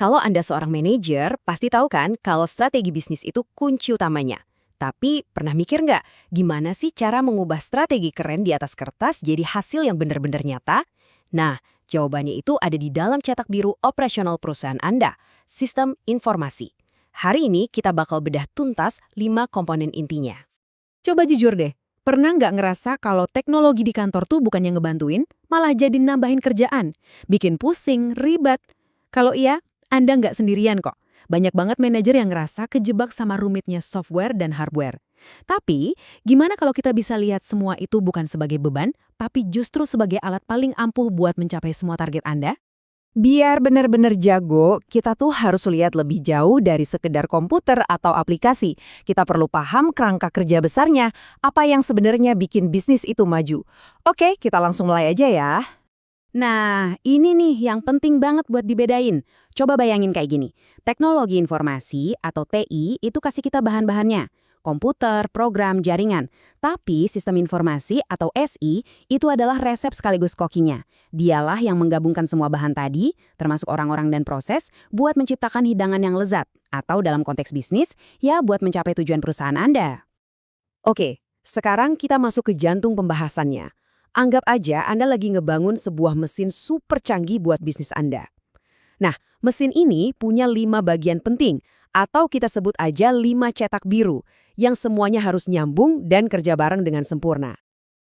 Kalau Anda seorang manajer, pasti tahu kan kalau strategi bisnis itu kunci utamanya. Tapi pernah mikir nggak, gimana sih cara mengubah strategi keren di atas kertas jadi hasil yang benar-benar nyata? Nah, jawabannya itu ada di dalam cetak biru operasional perusahaan Anda, sistem informasi. Hari ini kita bakal bedah tuntas 5 komponen intinya. Coba jujur deh, pernah nggak ngerasa kalau teknologi di kantor tuh bukannya ngebantuin, malah jadi nambahin kerjaan, bikin pusing, ribet? Kalau iya, Anda nggak sendirian kok. Banyak banget manajer yang ngerasa kejebak sama rumitnya software dan hardware. Tapi, gimana kalau kita bisa lihat semua itu bukan sebagai beban, tapi justru sebagai alat paling ampuh buat mencapai semua target Anda? Biar benar-benar jago, kita tuh harus lihat lebih jauh dari sekedar komputer atau aplikasi. Kita perlu paham kerangka kerja besarnya, apa yang sebenarnya bikin bisnis itu maju. Oke, kita langsung mulai aja ya. Nah, ini nih yang penting banget buat dibedain. Coba bayangin kayak gini. Teknologi informasi atau TI itu kasih kita bahan-bahannya. Komputer, program, jaringan. Tapi sistem informasi atau SI itu adalah resep sekaligus kokinya. Dialah yang menggabungkan semua bahan tadi, termasuk orang-orang dan proses, buat menciptakan hidangan yang lezat. Atau dalam konteks bisnis, ya buat mencapai tujuan perusahaan Anda. Oke, sekarang kita masuk ke jantung pembahasannya. Anggap aja Anda lagi ngebangun sebuah mesin super canggih buat bisnis Anda. Nah, mesin ini punya 5 bagian penting, atau kita sebut aja 5 cetak biru, yang semuanya harus nyambung dan kerja bareng dengan sempurna.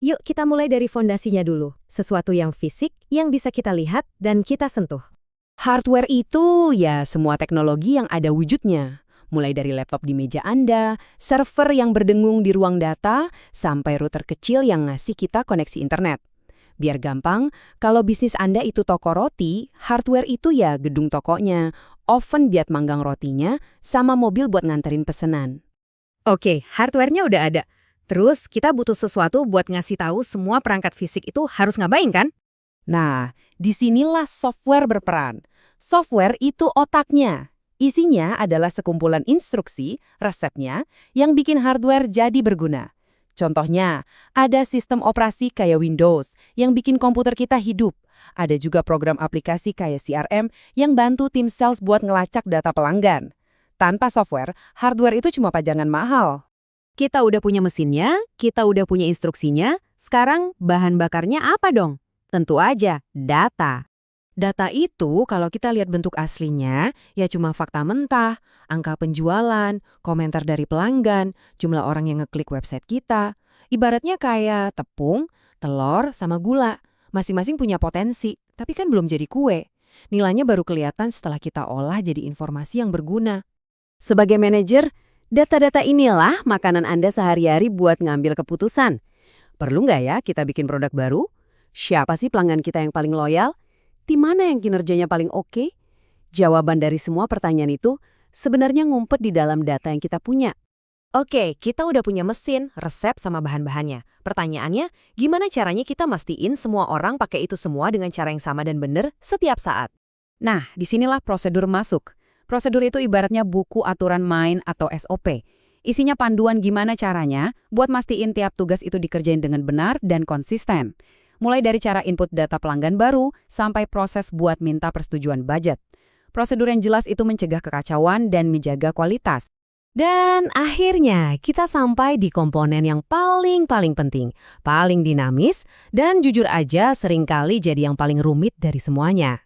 Yuk kita mulai dari fondasinya dulu, sesuatu yang fisik yang bisa kita lihat dan kita sentuh. Hardware itu ya semua teknologi yang ada wujudnya. Mulai dari laptop di meja Anda, server yang berdengung di ruang data, sampai router kecil yang ngasih kita koneksi internet. Biar gampang, kalau bisnis Anda itu toko roti, hardware itu ya gedung tokonya, oven buat manggang rotinya, sama mobil buat nganterin pesanan. Oke, hardware-nya udah ada. Terus kita butuh sesuatu buat ngasih tahu semua perangkat fisik itu harus ngapain kan? Nah, disinilah software berperan. Software itu otaknya. Isinya adalah sekumpulan instruksi, resepnya, yang bikin hardware jadi berguna. Contohnya, ada sistem operasi kayak Windows yang bikin komputer kita hidup. Ada juga program aplikasi kayak CRM yang bantu tim sales buat ngelacak data pelanggan. Tanpa software, hardware itu cuma pajangan mahal. Kita udah punya mesinnya, kita udah punya instruksinya, sekarang bahan bakarnya apa dong? Tentu aja, data. Data itu kalau kita lihat bentuk aslinya, ya cuma fakta mentah, angka penjualan, komentar dari pelanggan, jumlah orang yang ngeklik website kita. Ibaratnya kayak tepung, telur, sama gula. Masing-masing punya potensi, tapi kan belum jadi kue. Nilainya baru kelihatan setelah kita olah jadi informasi yang berguna. Sebagai manajer, data-data inilah makanan Anda sehari-hari buat ngambil keputusan. Perlu nggak ya kita bikin produk baru? Siapa sih pelanggan kita yang paling loyal? Tim mana yang kinerjanya paling oke? Jawaban dari semua pertanyaan itu sebenarnya ngumpet di dalam data yang kita punya. Oke, kita udah punya mesin, resep, sama bahan-bahannya. Pertanyaannya, gimana caranya kita mastiin semua orang pakai itu semua dengan cara yang sama dan benar setiap saat? Nah, disinilah prosedur masuk. Prosedur itu ibaratnya buku aturan main atau SOP. Isinya panduan gimana caranya buat mastiin tiap tugas itu dikerjain dengan benar dan konsisten. Mulai dari cara input data pelanggan baru sampai proses buat minta persetujuan budget. Prosedur yang jelas itu mencegah kekacauan dan menjaga kualitas. Dan akhirnya kita sampai di komponen yang paling penting, paling dinamis, dan jujur aja seringkali jadi yang paling rumit dari semuanya.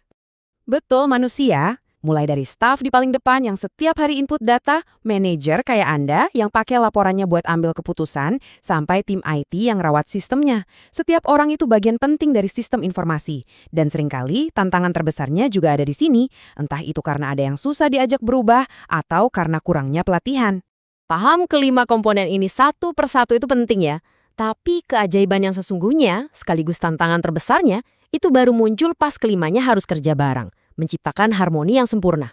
Betul, manusia. Mulai dari staf di paling depan yang setiap hari input data, manajer kayak Anda yang pakai laporannya buat ambil keputusan, sampai tim IT yang rawat sistemnya. Setiap orang itu bagian penting dari sistem informasi. Dan seringkali tantangan terbesarnya juga ada di sini, entah itu karena ada yang susah diajak berubah atau karena kurangnya pelatihan. Paham kelima komponen ini satu persatu itu penting ya. Tapi keajaiban yang sesungguhnya, sekaligus tantangan terbesarnya, itu baru muncul pas kelimanya harus kerja bareng. Menciptakan harmoni yang sempurna.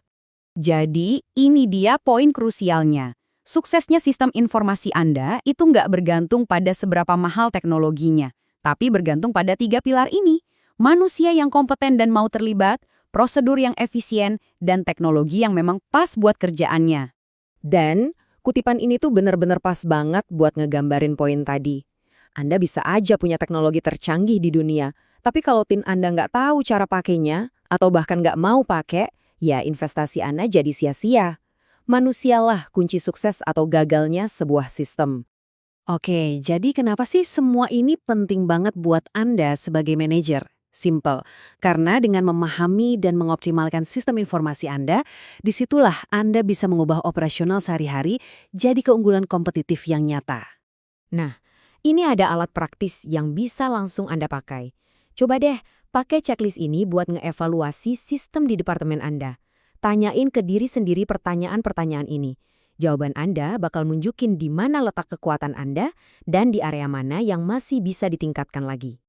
Jadi, ini dia poin krusialnya. Suksesnya sistem informasi Anda itu nggak bergantung pada seberapa mahal teknologinya, tapi bergantung pada 3 pilar ini. Manusia yang kompeten dan mau terlibat, prosedur yang efisien, dan teknologi yang memang pas buat kerjaannya. Dan kutipan ini tuh bener-bener pas banget buat ngegambarin poin tadi. Anda bisa aja punya teknologi tercanggih di dunia, tapi kalau tim Anda nggak tahu cara pakainya, atau bahkan nggak mau pakai, ya investasi Anda jadi sia-sia. Manusialah kunci sukses atau gagalnya sebuah sistem. Oke, jadi kenapa sih semua ini penting banget buat Anda sebagai manajer? Simple, karena dengan memahami dan mengoptimalkan sistem informasi Anda, disitulah Anda bisa mengubah operasional sehari-hari jadi keunggulan kompetitif yang nyata. Nah, ini ada alat praktis yang bisa langsung Anda pakai. Coba deh, pakai checklist ini buat ngeevaluasi sistem di departemen Anda. Tanyain ke diri sendiri pertanyaan-pertanyaan ini. Jawaban Anda bakal nunjukin di mana letak kekuatan Anda dan di area mana yang masih bisa ditingkatkan lagi.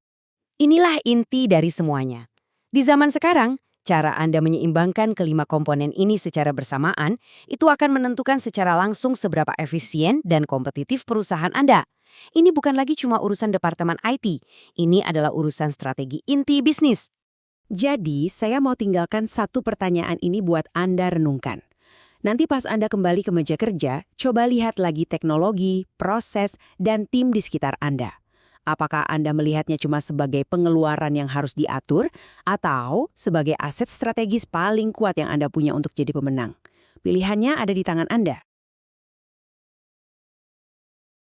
Inilah inti dari semuanya. Di zaman sekarang, cara Anda menyeimbangkan kelima komponen ini secara bersamaan itu akan menentukan secara langsung seberapa efisien dan kompetitif perusahaan Anda. Ini bukan lagi cuma urusan departemen IT, ini adalah urusan strategi inti bisnis. Jadi, saya mau tinggalkan satu pertanyaan ini buat Anda renungkan. Nanti pas Anda kembali ke meja kerja, coba lihat lagi teknologi, proses, dan tim di sekitar Anda. Apakah Anda melihatnya cuma sebagai pengeluaran yang harus diatur, atau sebagai aset strategis paling kuat yang Anda punya untuk jadi pemenang? Pilihannya ada di tangan Anda.